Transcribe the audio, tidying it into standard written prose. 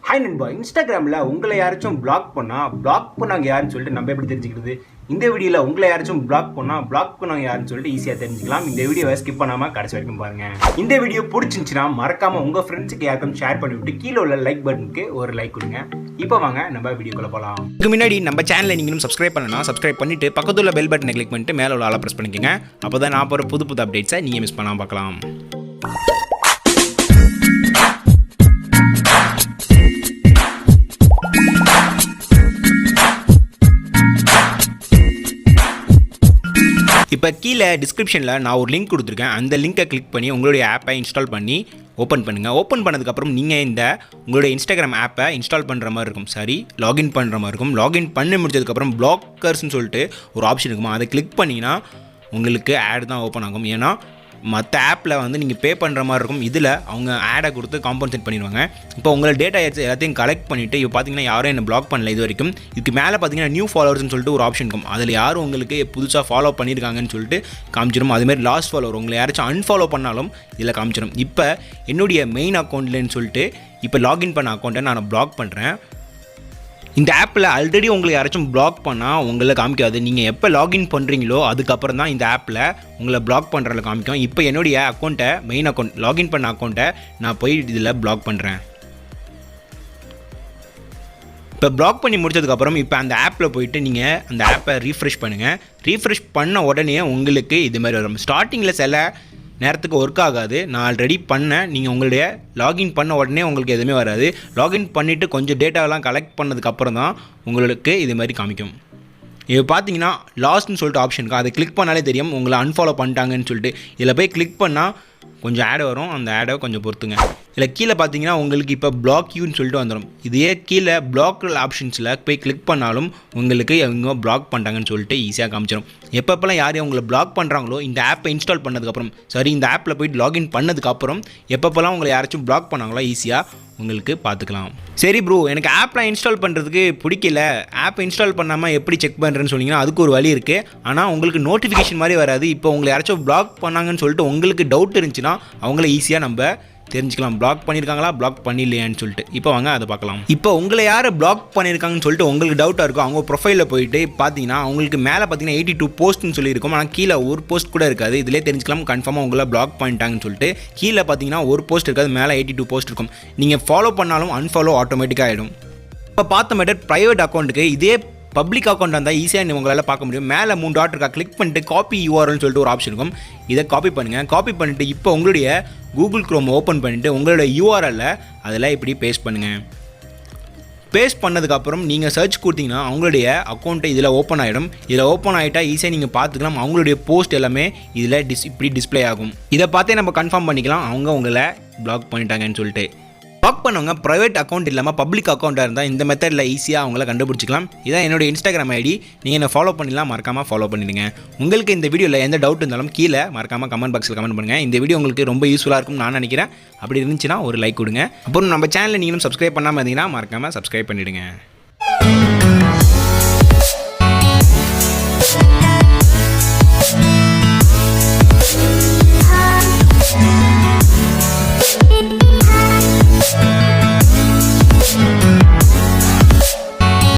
Hi நண்பா, இன்ஸ்டாகிராமில் உங்களை யாராச்சும் பிளாக் பண்ணாங்க யாருன்னு சொல்லிட்டு நம்ம எப்படி தெரிஞ்சுக்கிறது? இந்த வீடியோவில் உங்களை யாராச்சும் பிளாக் பண்ணாங்க யாருன்னு சொல்லிட்டு ஈஸியாக தெரிஞ்சுக்கலாம். இந்த வீடியோவை ஸ்கிப் பண்ணாமல் கடைசி வரைக்கும் பாருங்கள். இந்த வீடியோ பிடிச்சிருந்துச்சுன்னா மறக்காமல் உங்கள் ஃப்ரெண்ட்ஸுக்கு யாருக்கும் ஷேர் பண்ணிவிட்டு கீழே உள்ள லைக் பட்டனுக்கு ஒரு லைக் கொடுங்க. இப்போ வாங்க நம்ம வீடியோக்குள்ள போகலாம். இதுக்கு முன்னாடி நம்ம சேனலை நீங்களும் சப்ஸ்கிரைப் பண்ணணும். சப்ஸ்கிரைப் பண்ணிட்டு பக்கத்தில் உள்ள பெல் பட்டனை கிளிக் பண்ணிட்டு மேலே உள்ள ஆளை ப்ரெஸ் பண்ணிக்கோங்க. அப்போ தான் நான் போகிற புது அப்டேட்ஸை நீங்கள் மிஸ் பண்ணாமல் பார்க்கலாம். இப்போ கீழே டிஸ்கிரிப்ஷனில் நான் ஒரு லிங்க் கொடுத்துருக்கேன். அந்த லிங்கை கிளிக் பண்ணி உங்களுடைய ஆப்பை இன்ஸ்டால் பண்ணி ஓப்பன் பண்ணுங்கள். ஓப்பன் பண்ணதுக்கப்புறம் நீங்கள் உங்களுடைய இன்ஸ்டாகிராம் ஆப்பை இன்ஸ்டால் பண்ணுற மாதிரி இருக்கும். லாகின் பண்ணுற மாதிரி இருக்கும். லாகின் பண்ணி முடிச்சதுக்கப்புறம் பிளாக்கர்ஸ்னு சொல்லிட்டு ஒரு ஆப்ஷன் இருக்குமா, அதை கிளிக் பண்ணிங்கன்னா உங்களுக்கு ஆட் தான் ஓப்பன் ஆகும். ஏன்னா மற்ற ஆப்பில் நீங்கள் பே பண்ணுற மாதிரி இருக்கும். இதில் அவங்க ஆடை கொடுத்து காம்பன்சேட் பண்ணிடுவாங்க. இப்போ உங்களை டேட்டா எல்லாத்தையும் கலெக்ட் பண்ணிவிட்டு இப்போ பார்த்தீங்கன்னா யாரும் என்ன பிளாக் பண்ணல இது வரைக்கும். இதுக்கு மேலே பார்த்தீங்கன்னா நியூ ஃபாலோவர்ஸ்னு சொல்லிட்டு ஒரு ஆப்ஷன் இருக்கும். அதில் யாரும் உங்களுக்கு புதுசாக ஃபாலோ பண்ணியிருக்காங்கன்னு சொல்லிட்டு காமிச்சிடும். அதுமாதிரி லாஸ்ட் ஃபாலோவர் உங்களை யாராச்சும் அன்ஃபாலோ பண்ணாலும் இதில் காமிச்சிடும். இப்போ என்னுடைய மெயின் அக்கௌண்ட்லன்னு சொல்லிட்டு இப்போ லாகின் பண்ண அக்கௌண்ட்டை நான் பிளாக் பண்ணுறேன். இந்த ஆப்பில் ஆல்ரெடி உங்களை யாராச்சும் பிளாக் பண்ணால் உங்களை காமிக்காது. நீங்கள் எப்போ லாகின் பண்ணுறீங்களோ அதுக்கப்புறம் தான் இந்த ஆப்பில் உங்களை பிளாக் பண்ணுறதுல காமிக்கும். இப்போ என்னுடைய அக்கௌண்ட்டை மெயின் அக்கௌண்ட் லாகின் பண்ண அக்கௌண்ட்டை நான் போய் இதில் பிளாக் பண்ணுறேன். இப்போ பிளாக் பண்ணி முடிச்சதுக்கப்புறம் இப்போ அந்த ஆப்பில் போயிட்டு நீங்கள் அந்த ஆப்பை ரீஃப்ரெஷ் பண்ணுங்கள். ரீஃப்ரெஷ் பண்ண உடனே உங்களுக்கு இது மாதிரி வரும். ஸ்டார்டிங்கில் சில நேரத்துக்கு ஒர்க் ஆகாது. நான் ஆல்ரெடி பண்ணேன். நீங்கள் உங்களுடைய லாகின் பண்ண உடனே உங்களுக்கு எதுவுமே வராது. லாகின் பண்ணிவிட்டு கொஞ்சம் டேட்டாவெலாம் கலெக்ட் பண்ணதுக்கப்புறம் தான் உங்களுக்கு இது மாதிரி காமிக்கும். இப்போ பார்த்தீங்கன்னா லாஸ்ட்னு சொல்லிட்டு ஆப்ஷன் இருக்கும். அதை கிளிக் பண்ணாலே தெரியும் உங்களை அன்ஃபாலோ பண்ணிட்டாங்கன்னு சொல்லிட்டு. இதில் போய் கிளிக் பண்ணால் கொஞ்சம் ஆட் வரும். அந்த ஆடை கொஞ்சம் பொறுத்துங்க. இதில் கீழே பார்த்தீங்கன்னா உங்களுக்கு இப்போ பிளாக் யூன்னு சொல்லிட்டு வந்துடும். இதே கீழே பிளாக் ஆப்ஷன்ஸில் போய் கிளிக் பண்ணாலும் உங்களுக்கு அவங்க பிளாக் பண்ணிட்டாங்கன்னு சொல்லிட்டு ஈஸியாக காமிச்சிடும். எப்பப்பெல்லாம் யார் உங்களை பிளாக் பண்ணுறாங்களோ இந்த ஆப்பை இன்ஸ்டால் பண்ணதுக்கப்புறம் இந்த ஆப்பில் போய்ட்டு லாகின் பண்ணதுக்கப்புறம் எப்பப்பெல்லாம் உங்களை யாராச்சும் பிளாக் பண்ணாங்களோ ஈஸியாக உங்களுக்கு பார்த்துக்கலாம். சரி ப்ரோ, எனக்கு ஆப்லாம் இன்ஸ்டால் பண்ணுறதுக்கு பிடிக்கல, ஆப்பை இன்ஸ்டால் பண்ணாமல் எப்படி செக் பண்ணுறேன்னு சொன்னீங்கன்னா அதுக்கு ஒரு வழி இருக்குது. ஆனால் உங்களுக்கு நோட்டிஃபிகேஷன் மாதிரி வராது. இப்போ உங்களை யாராச்சும் பிளாக் பண்ணாங்கன்னு சொல்லிட்டு உங்களுக்கு டவுட் இருந்துச்சுன்னா அவங்கள ஈஸியாக நம்ம தெரிஞ்சுக்கலாம். பிளாக் பண்ணியிருக்காங்களா பிளாக் பண்ணிடலையான்னு சொல்லிட்டு. இப்போ வாங்க அதை பார்க்கலாம். இப்போ உங்களை யார் பிளாக் பண்ணியிருக்காங்கன்னு சொல்லிட்டு உங்களுக்கு டவுட்டாக இருக்கும். அவங்க ப்ரொஃபைலில் போயிட்டு பார்த்தீங்கன்னா அவங்களுக்கு மேலே பார்த்தீங்கன்னா 82 போஸ்ட்னு சொல்லியிருக்கும். ஆனால் கீழே ஒரு போஸ்ட் கூட இருக்காது. இதிலே தெரிஞ்சுக்கலாம் கன்ஃபார்மாக உங்களை பிளாக் பண்ணிட்டாங்கன்னு சொல்லிட்டு. கீழே பார்த்தீங்கன்னா ஒரு போஸ்ட் இருக்காது, மேலே 82 போஸ்ட் இருக்கும். நீங்கள் ஃபாலோ பண்ணாலும் அன்ஃபாலோ ஆட்டோமேட்டிக்காக ஆகிடும். இப்போ பார்த்த மேட்டர் ப்ரைவேட் அக்கௌண்ட்டுக்கு இதே பப்ளிக் அக்கௌண்ட் இருந்தால் ஈஸியாக உங்களால் பார்க்க முடியும். மேலே 3 டாட் இருக்கா, கிளிக் பண்ணிட்டு காப்பி யூஆர்எல்னு சொல்லிட்டு ஒரு ஆப்ஷன் இருக்கும். இதை காப்பி பண்ணுங்கள். காப்பி பண்ணிவிட்டு இப்போ உங்களுடைய கூகுள் க்ரோம் ஓப்பன் பண்ணிவிட்டு உங்களுடைய யூஆர்எல்லை அதில் இப்படி பேஸ்ட் பண்ணுங்கள். பேஸ்ட் பண்ணதுக்கப்புறம் நீங்கள் சர்ச் கொடுத்தீங்கன்னா அவங்களுடைய அக்கௌண்ட்டை இதில் ஓப்பன் ஆகிடும். இதில் ஓப்பன் ஆகிட்டால் ஈஸியாக நீங்கள் பார்த்துக்கலாம். அவங்களுடைய போஸ்ட் எல்லாமே இதில் இப்படி டிஸ்பிளே ஆகும். இதை பார்த்தே நம்ம கன்ஃபார்ம் பண்ணிக்கலாம் அவங்க உங்களை பிளாக் பண்ணிட்டாங்கன்னு சொல்லிட்டு. பிளாக் பண்ணவங்க ப்ரைவேட் அக்கௌண்ட் இல்லாமல் பப்ளிக் அக்கௌண்ட்டாக இருந்தால் இந்த மெத்தடில் ஈஸியாக அவங்கள கண்டுபிடிச்சிக்கலாம். இதான் என்னோட இன்ஸ்டாகிராம் ஐடி. நீங்கள் என்ன ஃபாலோ பண்ணிடலாம். மறக்காமல் ஃபாலோ பண்ணிடுங்க. உங்களுக்கு இந்த வீடியோவில் எந்த டவுட் இருந்தாலும் கீழே மறக்காமல் கமெண்ட் பாக்ஸில் கமெண்ட் பண்ணுங்கள். இந்த வீடியோ உங்களுக்கு ரொம்ப யூஸ்ஃபுல்லாக இருக்கும்னு நான் நினைக்கிறேன். அப்படி இருந்துச்சுன்னா ஒரு லைக் கொடுங்க. அப்புறம் நம்ம சேனலை நீங்களும் சப்ஸ்கிரைப் பண்ணாமல் இருந்தீங்கன்னா மறக்காமல் சப்ஸ்கிரைப் பண்ணிவிடுங்க.